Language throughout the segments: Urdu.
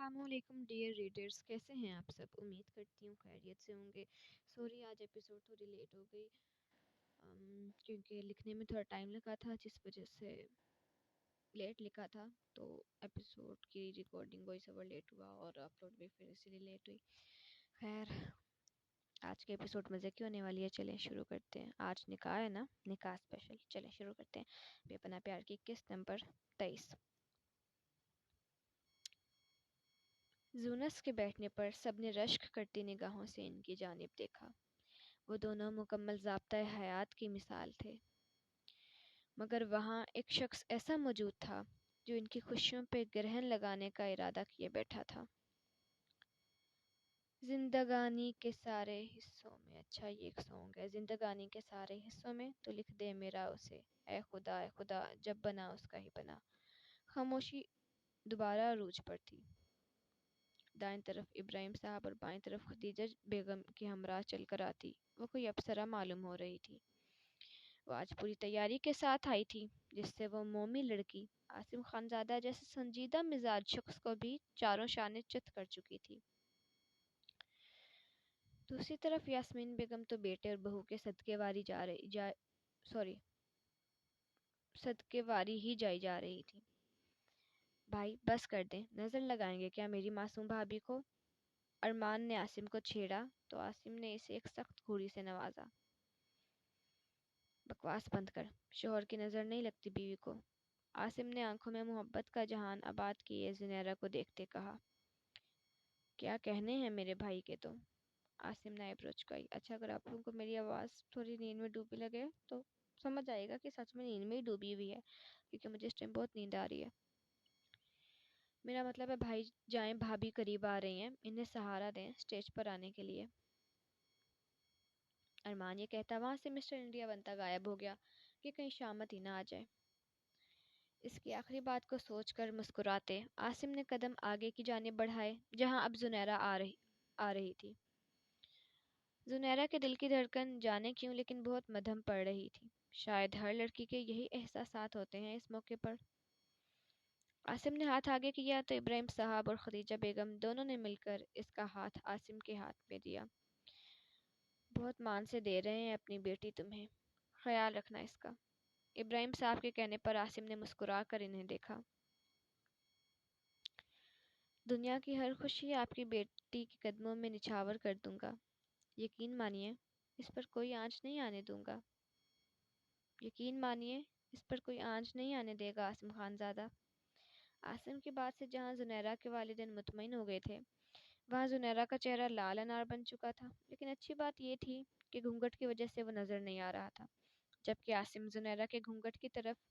السلام علیکم ڈیئر ریڈرز، کیسے ہیں آپ سب؟ امید کرتی ہوں خیریت سے ہوں گے۔ سوری آج ایپیسوڈ تھوڑی لیٹ ہو گئی کیونکہ لکھنے میں تھوڑا ٹائم لگا تھا، جس وجہ سے لیٹ لکھا تھا، تو ایپیسوڈ کی ریکارڈنگ وائس اوور لیٹ ہوا اور اپلوڈ بھی پھر اسی لیے لیٹ ہوئی۔ خیر، آج کے ایپیسوڈ مزے کی ہونے والی ہے، چلیں شروع کرتے ہیں۔ آج نکاح ہے نا، نکاح اسپیشل، چلیں شروع کرتے ہیں۔ بے پناہ پیار کی قسط نمبر 23۔ زونس کے بیٹھنے پر سب نے رشک کرتی نگاہوں سے ان کی جانب دیکھا۔ وہ دونوں مکمل ضابطۂ حیات کی مثال تھے، مگر وہاں ایک شخص ایسا موجود تھا جو ان کی خوشیوں پہ گرہن لگانے کا ارادہ کیے بیٹھا تھا۔ زندگانی کے سارے حصوں میں، اچھا یہ ایک سانگ ہے، زندگانی کے سارے حصوں میں تو لکھ دے میرا اسے، اے خدا جب بنا اس کا ہی بنا۔ خاموشی دوبارہ عروج پر تھی۔ دائیں طرف ابراہیم صاحب اور بائیں طرف خدیجہ بیگم کے ہمراہ چل کر آتی۔ وہ کوئی افسرہ معلوم ہو رہی تھی۔ وہ آج پوری تیاری کے ساتھ آئی تھی، جس سے وہ مومی لڑکی عاصم خانزادہ جیسے سنجیدہ مزاج شخص کو بھی چاروں شانے چت کر چکی تھی۔ دوسری طرف یاسمین بیگم تو بیٹے اور بہو کے صدقے واری ہی جائی جا رہی تھی۔ بھائی بس کر دیں، نظر لگائیں گے کیا میری معصوم بھابھی کو؟ ارمان نے عاصم کو چھیڑا تو عاصم نے اسے ایک سخت گھوری سے نوازا۔ بکواس بند کر، شوہر کی نظر نہیں لگتی بیوی کو؟ عاصم نے آنکھوں میں محبت کا جہان آباد کیے زنیرہ کو دیکھتے کہا۔ کیا کہنے ہیں میرے بھائی کے تو؟ عاصم نے آئیبرو چکائی۔ اچھا، اگر آپ لوگوں کو میری آواز تھوڑی نیند میں ڈوبی لگے تو سمجھ آئے گا کہ سچ میں نیند میں ہی ڈوبی ہوئی ہے، کیونکہ مجھے اس ٹائم بہت نیند آ رہی ہے۔ میرا مطلب ہے بھائی جائیں، بھابھی قریب آ رہی ہیں، انہیں سہارا دیں اسٹیج پر آنے کے لیے۔ ارمان یہ کہتا وہاں سے مسٹر انڈیا بنتا غائب ہو گیا کہ کہیں شامت ہی نہ آ جائے۔ اس کی آخری بات کو سوچ کر مسکراتے عاصم نے قدم آگے کی جانب بڑھائے، جہاں اب زنیرہ آ رہی تھی۔ زنیرہ کے دل کی دھڑکن جانے کیوں لیکن بہت مدھم پڑ رہی تھی۔ شاید ہر لڑکی کے یہی احساسات ہوتے ہیں اس موقع پر۔ عاصم نے ہاتھ آگے کیا تو ابراہیم صاحب اور خدیجہ بیگم دونوں نے مل کر اس کا ہاتھ عاصم کے ہاتھ میں دیا۔ بہت مان سے دے رہے ہیں اپنی بیٹی تمہیں، خیال رکھنا اس کا۔ ابراہیم صاحب کے کہنے پر عاصم نے مسکرا کر انہیں دیکھا۔ دنیا کی ہر خوشی آپ کی بیٹی کے قدموں میں نچھاور کر دوں گا، یقین مانیے اس پر کوئی آنچ نہیں آنے دوں گا۔ یقین مانیے اس پر کوئی آنچ نہیں آنے دے گا عاصم خانزادہ۔ عاصم کی بات سے جہاں زنیرہ کے والدین مطمئن ہو گئے تھے، وہاں زنیرہ کا چہرہ لال انار بن چکا تھا، لیکن اچھی بات یہ تھی کہ گھونگھٹ کی وجہ سے وہ نظر نہیں آ رہا تھا، جبکہ عاصم زنیرہ کے گھونگھٹ کی طرف،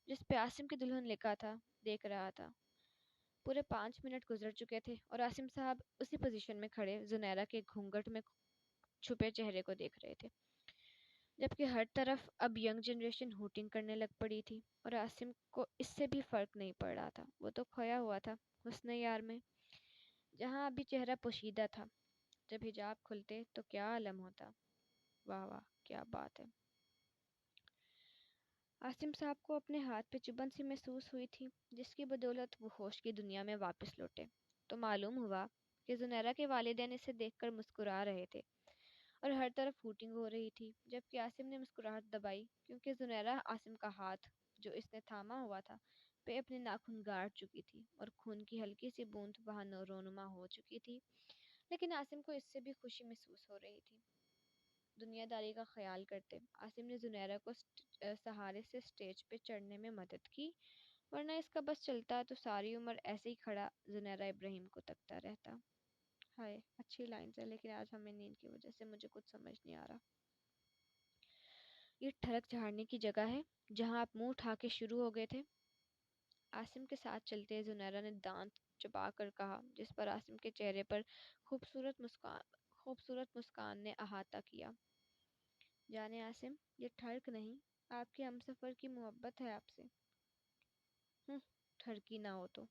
جس پہ عاصم کی دلہن لکھا تھا، دیکھ رہا تھا۔ پورے 5 منٹ گزر چکے تھے اور عاصم صاحب اسی پوزیشن میں کھڑے زنیرہ کے گھونگھٹ میں چھپے چہرے کو دیکھ رہے تھے، جبکہ ہر طرف اب ینگ جنریشن ہوٹنگ کرنے لگ پڑی تھی اور عاصم کو اس سے بھی فرق نہیں پڑ رہا تھا۔ وہ تو کھویا ہوا تھا حسن یار میں، جہاں ابھی چہرہ پوشیدہ تھا، جب حجاب کھلتے تو کیا عالم ہوتا۔ واہ واہ کیا بات ہے۔ عاصم صاحب کو اپنے ہاتھ پہ چبھن سی محسوس ہوئی تھی، جس کی بدولت وہ ہوش کی دنیا میں واپس لوٹے، تو معلوم ہوا کہ زنیرہ کے والدین اسے دیکھ کر مسکرا رہے تھے اور ہر طرف ہوٹنگ ہو رہی تھی، جبکہ عاصم نے مسکراہٹ دبائی کیونکہ زنیرہ عاصم کا ہاتھ جو اس نے تھاما ہوا تھا پہ اپنے ناخن گاڑ چکی تھی اور خون کی ہلکی سی بوند وہاں رونما ہو چکی تھی، لیکن عاصم کو اس سے بھی خوشی محسوس ہو رہی تھی۔ دنیا داری کا خیال کرتے عاصم نے زنیرہ کو سہارے سے سٹیج پہ چڑھنے میں مدد کی، ورنہ اس کا بس چلتا تو ساری عمر ایسے ہی کھڑا زنیرہ ابراہیم کو تکتا رہتا۔ ہائے اچھی لائنز ہے، لیکن آج ہمیں نیند کی وجہ سے مجھے کچھ سمجھ نہیں آ رہا۔ یہ ٹھڑک جھاڑنے کی جگہ ہے جہاں آپ منہ اٹھا کے شروع ہو گئے تھے؟ عاصم کے ساتھ چلتے زنیرہ نے دانت چبا کر کہا، جس پر عاصم کے چہرے پر خوبصورت مسکان نے احاطہ کیا۔ جانے عاصم، یہ ٹھڑک نہیں، آپ کے ہمسفر کی محبت ہے آپ سے۔ ٹھڑکی نہ ہو تو؟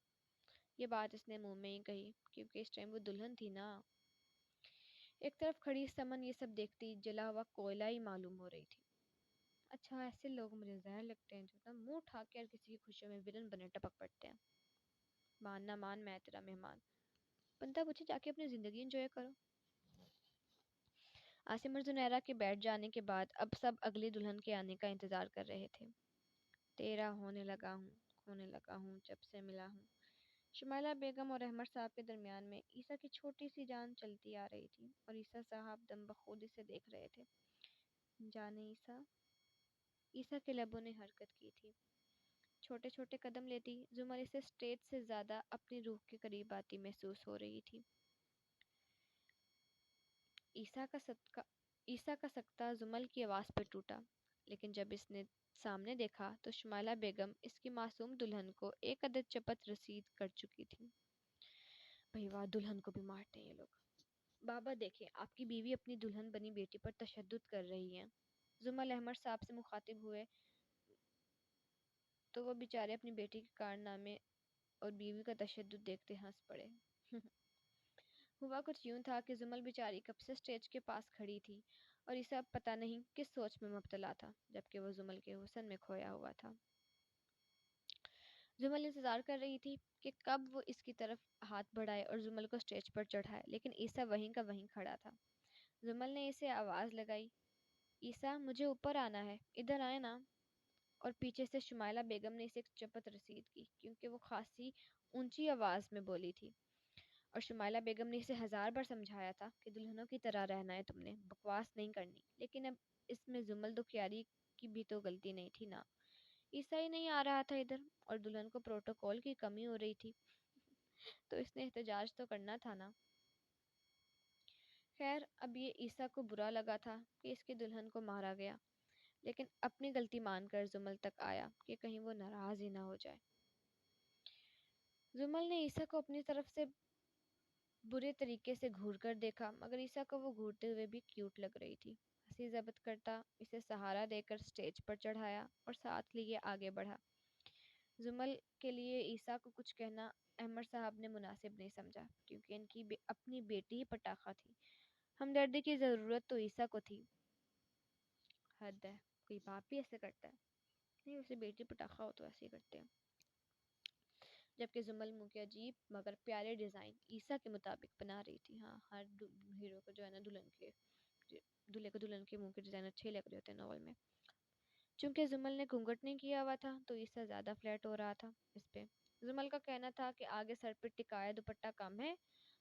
یہ بات اس نے منہ میں ہی کہی کیونکہ اس ٹائم وہ دلہن تھی نا۔ ایک طرف کھڑی سمن یہ سب دیکھتی جلا ہوا کوئلہ ہی معلوم ہو رہی تھی۔ اچھا ایسے لوگ مجھے زہر لگتے ہیں جو نا منہ اٹھا کے ہر کسی کی خوشیوں میں ولن بنے ٹپک پڑتے ہیں۔ مان نہ مان، میں تیرا مہمان۔ بندہ پوچھے جا کے اپنی زندگی انجوائے کرو۔ عاصم اور زنیرہ کے بیٹھ جانے کے بعد اب سب اگلی دلہن کے آنے کا انتظار کر رہے تھے۔ تیرا ہونے لگا ہوں جب سے ملا ہوں، شمائلہ بیگم اور احمد صاحب کے درمیان میں عیسیٰ کی چھوٹی سی جان چلتی آ رہی تھی اور عیسیٰ صاحب دم بخود اسے دیکھ رہے تھے۔ جانے عیسیٰ، عیسیٰ کے لبوں نے حرکت کی تھی۔ چھوٹے چھوٹے قدم لیتی زمل اسے سٹیج سے زیادہ اپنی روح کے قریب آتی محسوس ہو رہی تھی۔ عیسیٰ کا سکتہ زمل کی آواز پہ ٹوٹا، لیکن جب اس نے سامنے دیکھا تو شمائلہ بیگم اس کی معصوم دلہن کو ایک عدد چپت رسید کر چکی تھی۔ بھئی واہ، دلہن کو بھی مارتے ہیں یہ لوگ۔ بابا دیکھیں، آپ کی بیوی اپنی دلہن بنی بیٹی پر تشدد کر رہی ہیں۔ زمل احمد صاحب سے مخاطب ہوئے تو وہ بیچارے اپنی بیٹی کے کارنامے اور بیوی کا تشدد دیکھتے ہنس پڑے۔ ہوا کچھ یوں تھا کہ زمل بیچاری کب سے سٹیج کے پاس کھڑی تھی اور اسے اب پتہ نہیں کس سوچ میں مبتلا تھا، جبکہ وہ زمل کے حسن میں کھویا ہوا تھا۔ زمل انتظار کر رہی تھی کہ کب وہ اس کی طرف ہاتھ بڑھائے اور زمل کو سٹیج پر چڑھائے، لیکن عیسیٰ وہیں کا وہیں کھڑا تھا۔ زمل نے اسے آواز لگائی، عیسیٰ مجھے اوپر آنا ہے، ادھر آئے نا۔ اور پیچھے سے شمائلہ بیگم نے اسے ایک چپت رسید کی، کیونکہ وہ خاصی اونچی آواز میں بولی تھی، اور شمائلہ بیگم نے اسے 1000 بار سمجھایا تھا کہ دلہنوں کی طرح رہنا ہے، تم نے بکواس نہیں کرنی، لیکن اب اس میں زمل دکھیاری کی بھی تو غلطی نہیں تھی نا۔ عیسیٰ ہی نہیں آ رہا تھا ادھر، اور دلہن کو پروٹوکول کی کمی ہو رہی تھی، تو اس نے احتجاج تو کرنا تھا نا۔ خیر، اب یہ عیسیٰ کو برا لگا تھا کہ اس کی دلہن کو مارا گیا، لیکن اپنی غلطی مان کر زمل تک آیا کہ کہیں وہ ناراض ہی نہ ہو جائے۔ زمل نے عیسیٰ کو اپنی طرف سے برے طریقے سے گھور کر دیکھا، مگر عیسیٰ کو وہ گھورتے ہوئے بھی کیوٹ لگ رہی تھی۔ ہنسی ضبط کرتا اسے سہارا دے کر سٹیج پر چڑھایا اور ساتھ لیے آگے بڑھا۔ زمل کے لیے عیسیٰ کو کچھ کہنا احمد صاحب نے مناسب نہیں سمجھا، کیونکہ ان کی اپنی بیٹی ہی پٹاخہ تھی۔ ہمدردی کی ضرورت تو عیسیٰ کو تھی۔ حد ہے، کوئی باپ بھی ایسے کرتا ہے؟ نہیں، ویسے بیٹی پٹاخہ ہو تو ایسے ہی کرتے ہیں۔ جبکہ زمل منہ کے عجیب مگر پیارے ڈیزائن عیسیٰ کے مطابق بنا رہی تھی۔ ہاں، ہر ہیرو کو جو ہے نا دلہے کو دلہن کے منہ کے ڈیزائن اچھے لگ رہے ہوتے ہیں ناول میں۔ چونکہ زمل نے گھونگھٹ نہیں کیا ہوا تھا تو عیسیٰ زیادہ فلیٹ ہو رہا تھا اس پہ۔ زمل کا کہنا تھا کہ آگے سر پہ ٹکایا دوپٹہ کم ہے،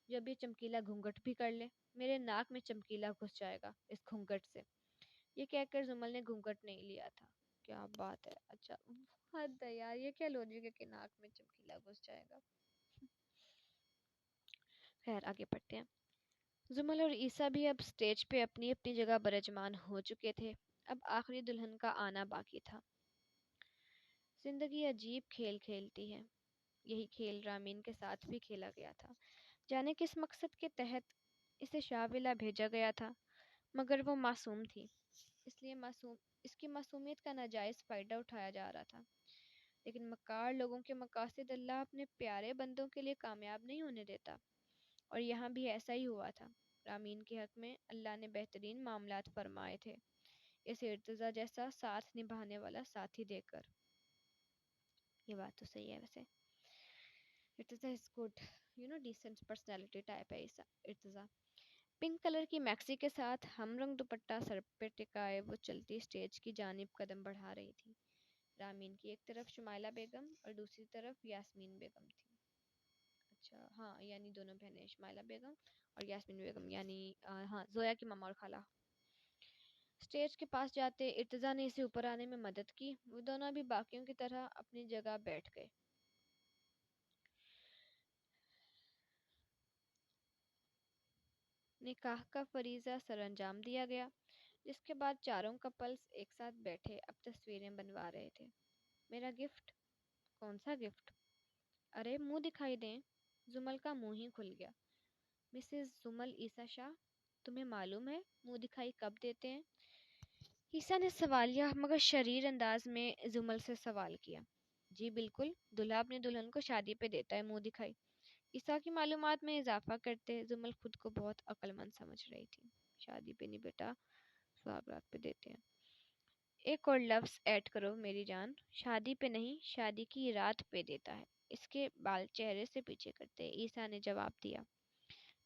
جب یہ چمکیلا گھونگھٹ بھی کر لے، میرے ناک میں چمکیلا گھس جائے گا اس گھونگھٹ سے۔ یہ کہہ کر زمل نے گھونگھٹ نہیں لیا تھا۔ کیا بات ہے، اچھا حد ہے یار، یہ کیا لوجک ہے کہ ناک میں چمکیلا گھس جائے گا۔ خیر، آگے پڑھتے ہیں۔ زمل اور عیسیٰ بھی اب سٹیج پہ اپنی اپنی جگہ برجمان ہو چکے تھے، اب آخری دلہن کا آنا باقی تھا۔ زندگی عجیب کھیل کھیلتی ہے، یہی کھیل رامین کے ساتھ بھی کھیلا گیا تھا۔ جانے کس مقصد کے تحت اسے شاہ ولا بھیجا گیا تھا، مگر وہ معصوم تھی، اس لیے اس کی معصومیت کا ناجائز فائدہ اٹھایا جا رہا تھا۔ لیکن مکار لوگوں کے مقاصد اللہ اپنے پیارے بندوں کے لیے کامیاب نہیں ہونے دیتا، اور یہاں بھی ایسا ہی ہوا تھا۔ رامین کے حق میں اللہ نے بہترین معاملات فرمائے تھے، اسے ارتضیٰ جیسا ساتھ نبھانے والا ساتھی دے کر۔ یہ بات تو صحیح ہے، ویسے Irtaza is good, decent personality type ہے ارتضیٰ۔ پنک کلر کی میکسی کے ساتھ ہم رنگ دوپٹہ سر پہ ٹکائے وہ چلتی سٹیج کی جانب قدم بڑھا رہی تھی۔ رامین کی ایک طرف شمائلہ بیگم اور دوسری طرف یاسمین بیگم تھی۔ اچھا ہاں، یعنی دونوں بہنیں شمائلہ بیگم اور یاسمین بیگم، یعنی ہاں، زویا کی ماما اور خالہ۔ سٹیج کے پاس جاتے ارتضیٰ نے اسے اوپر آنے میں مدد کی، وہ دونوں بھی باقیوں کی طرح اپنی جگہ بیٹھ گئے۔ نکاح کا فریضہ سر انجام دیا گیا، جس کے بعد چاروں کپلز ایک ساتھ بیٹھے اب تصویریں بنوا رہے تھے۔ میرا گفٹ؟ کون سا گفٹ؟ ارے منہ دکھائی دیں۔ زمل کا منہ ہی کھل گیا۔ مسز زمل عیسیٰ شاہ، تمہیں معلوم ہے منہ دکھائی کب دیتے ہیں؟ عیسیٰ نے سوالیہ مگر شریر انداز میں زمل سے سوال کیا۔ جی بالکل، دلہا اپنی دلہن کو شادی پہ دیتا ہے منہ دکھائی۔ عیسیٰ کی معلومات میں اضافہ کرتے زمل خود کو بہت عقل مند سمجھ رہی تھی۔ شادی پہ نہیں بیٹا، سوالات پہ دیتے ہیں۔ ایک اور لفظ ایڈ کرو میری جان، شادی پہ نہیں، شادی کی رات پہ دیتا ہے۔ اس کے بال چہرے سے پیچھے کرتے عیسیٰ نے جواب دیا۔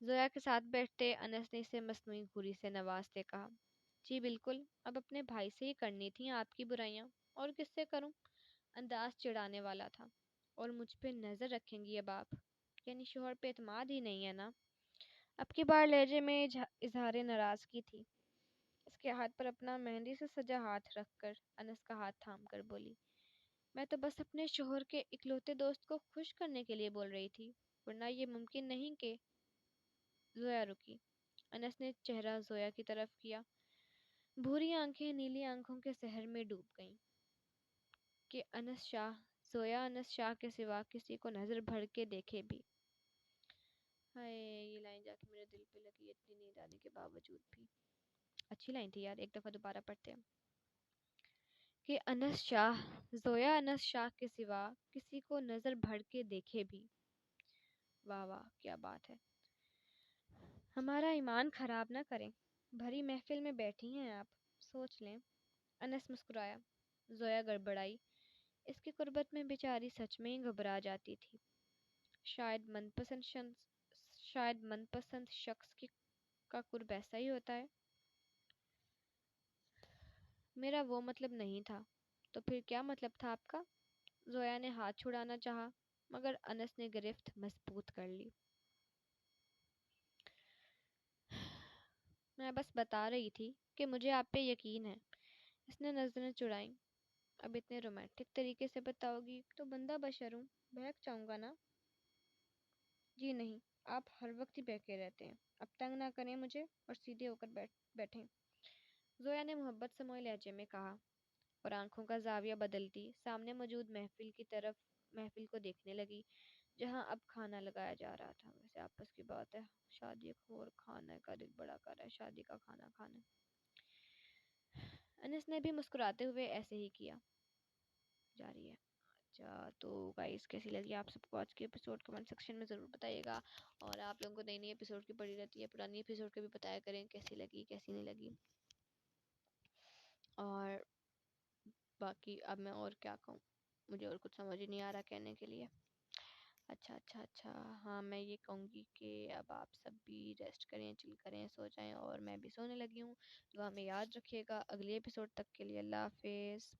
زویا کے ساتھ بیٹھتے انس نے اسے مصنوعی گھوری سے نوازتے کہا، جی بالکل، اب اپنے بھائی سے ہی کرنی تھیں آپ کی برائیاں، اور کس سے کروں؟ انداز چڑھانے والا تھا۔ اور مجھ پہ نظر رکھیں گی اب آپ؟ یعنی شوہر پہ اعتماد ہی نہیں ہے نا؟ اب کی بار لہجے میں اظہار ناراضگی تھی۔ اس کے ہاتھ پر اپنا مہندی سے سجا ہاتھ رکھ کر انس کا ہاتھ تھام کر بولی، میں تو بس اپنے شوہر کے اکلوتے دوست کو خوش کرنے کے لیے بول رہی تھی، ورنہ یہ ممکن نہیں کہ… زویا رکی۔ انس نے چہرہ زویا کی طرف کیا۔ بھوری آنکھیں نیلی آنکھوں کے سحر میں ڈوب گئیں کہ انس شاہ زویا انس شاہ کے سوا کسی کو نظر بھر کے دیکھے بھی۔ ہائے، یہ لائن جا کے میرے دل پہ لگی اتنی نیند آنے کے باوجود بھی۔ اچھی لائن تھی یار، ایک دفعہ دوبارہ پڑھتے ہیں کہ انس شاہ زویا انس شاہ کے سوا کسی کو نظر بھر کے دیکھے بھی۔ واہ واہ، کیا بات ہے! ہمارا ایمان خراب نہ کریں، بھری محفل میں بیٹھی ہیں آپ، سوچ لیں۔ انس مسکرایا۔ زویا گڑبڑائی۔ اس کی قربت میں بیچاری سچ میں ہی گھبرا جاتی تھی۔ شاید من پسند شخص کا قرب ایسا ہی ہوتا ہے۔ میرا وہ مطلب نہیں تھا۔ تو پھر کیا مطلب تھا آپ کا؟ زویا نے ہاتھ چھڑانا چاہا مگر انس نے گرفت مضبوط کر لی۔ میں بس بتا رہی تھی کہ مجھے آپ پہ یقین ہے۔ اس نے نظریں چڑھائیں۔ اب اتنے رومانٹک طریقے سے بتاؤ گی تو بندہ بشر ہوں، بہک جاؤں گا نا؟ جی نہیں، آپ ہر وقت ہی بہکے رہتے ہیں۔ اب تنگ نہ کریں مجھے اور سیدھے ہو کر بیٹھیں۔ زویا نے محبت سموئے لہجے میں کہا اور آنکھوں کا زاویہ بدلتی سامنے موجود محفل کو دیکھنے لگی جہاں اب کھانا لگایا جا رہا تھا۔ ویسے آپس کی بات ہے، شادی خور کھانے کا دل بڑا کر رہا ہے، شادی کا کھانا کھانا۔ انس نے بھی مسکراتے ہوئے ایسے ہی کیا۔ جاری ہے۔ اچھا تو گائز، کیسی لگی آپ سب کو آج کے ایپیسوڈ؟ کمنٹ سیکشن میں ضرور بتائیے گا، اور آپ لوگوں کو نئی نئی ایپیسوڈ کی پڑی رہتی ہے، پرانی ایپیسوڈ کے بھی بتایا کریں کیسی لگی کیسی نہیں لگی۔ اور باقی اب میں اور کیا کہوں، مجھے اور کچھ سمجھ ہی نہیں آ رہا کہنے کے لیے۔ اچھا ہاں، میں یہ کہوں گی کہ اب آپ سب بھی ریسٹ کریں، چل کریں، سو جائیں، اور میں بھی سونے لگی ہوں۔ دعا میں یاد رکھیے گا۔ اگلے ایپیسوڈ تک کے لیے اللہ حافظ۔